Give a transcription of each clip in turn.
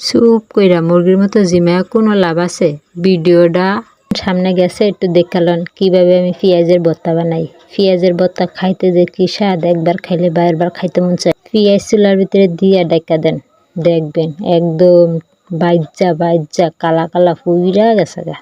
চুপ কইরা মুরগির মতো জিমায়া কোনো লাভ আছে? ভিডিওটা সামনে গেছে, একটু দেখালন কিভাবে আমি পেঁয়াজের ভর্তা বানাই। পেঁয়াজের ভর্তা খাইতে যে কি স্বাদ, একবার খাইলে বারবার খাইতে মন চায়। পেঁয়াজ চুলার ভিতরে দিয়া ডাইকা দেন, দেখবেন একদম বাইজ্জা বাইজ্জা কালা কালা পুইরা গেছে গা।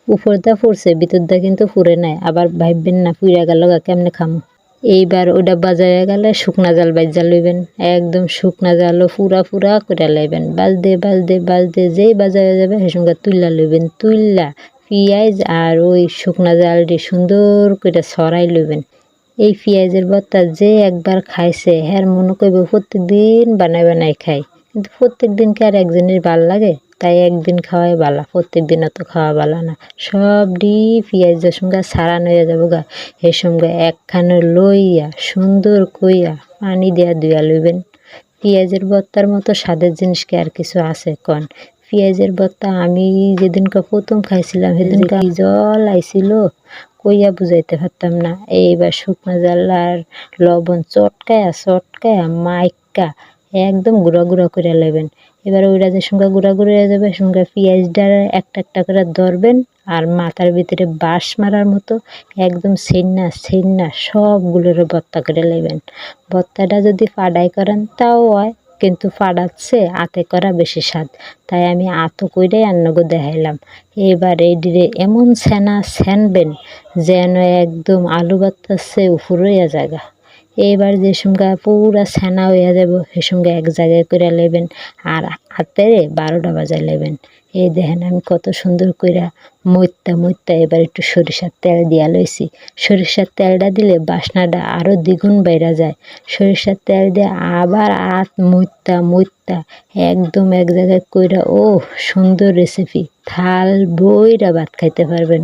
উপরটা ফুরছে, ভিতরটা কিন্তু ফুরে নাই। আবার ভাববেন না পুইরা গেল গা কেমনে খামু। এইবার ওটা বাজারে গেলে শুকনা জাল বাইজা লইবেন, একদম শুকনা জালও ফুরা ফুরা করে লইবেন। বাজতে যেই বাজারে যাবে সে সঙ্গে তুইলা লইবেন। তুইলা পেঁয়াজ আর ওই শুকনা জালটি সুন্দর করে ছড়াই লইবেন। এই পেঁয়াজের ভর্তা যে একবার খাইছে হ্যার মনে করবে প্রত্যেকদিন বানাই বানাই খাই। কিন্তু প্রত্যেক দিন কি আর এক জিনিস ভাল লাগে? তাই একদিন খাওয়াই ভালো, প্রত্যেক দিন অত খাওয়া ভালো না। সব পেঁয়াজের সঙ্গে ছাড়ানো হয়ে যাবো গা। এর সঙ্গে একখানে লইয়া সুন্দর কইয়া পানি দিয়া ধুইয়া লইবেন। পেঁয়াজের ভর্তার মতো স্বাদের জিনিস কি আর কিছু আছে কন? পেঁয়াজের ভর্তা আমি যেদিনকে প্রথম খাইছিলাম সেদিনকে কি জল আইছিল কইয়া বুঝাইতে পারতাম না। এইবার শুকনা জাল আর লবণ চটকায়া মাইকা একদম গুঁড়া গুঁড়া করে লইবেন। এবার ওইটা যে সঙ্গে গুঁড়া গুঁড়া হয়ে যাবে সঙ্গে পেঁয়াজটা একটা একটা করে ধরবেন আর মাথার ভিতরে বাঁশ মারার মতো একদম ছেন্না সবগুলোর ভর্তা করে লইবেন। ভর্তাটা যদি ফাডাই করেন তাও হয়, কিন্তু ফাডাচ্ছে আতে করা বেশি স্বাদ। তাই আমি আতো কইরাই আন্নগো দেখাইলাম। এবার এইদিরে এমন ছানবেন যেন একদম আলু ভর্তার চেয়ে উপর হইয়া জায়গা। এইবার যে সঙ্গে পুরা ছানা হইয়া যাব সে সঙ্গে এক জায়গায় করে লইবেন আর হাতেরে 12টা বাজায় লইবেন। এই দেখেন আমি কত সুন্দর কইরা মইত্যা এবার একটু সরিষার তেল দিয়া লইছি। সরিষার তেলটা দিলে বাসনাটা আরও দ্বিগুণ বাইরা যায়। সরিষার তেল দিয়ে আবার মইত্যা একদম এক জায়গায় কইরা সুন্দর রেসিপি। থাল বইরা ভাত খাইতে পারবেন।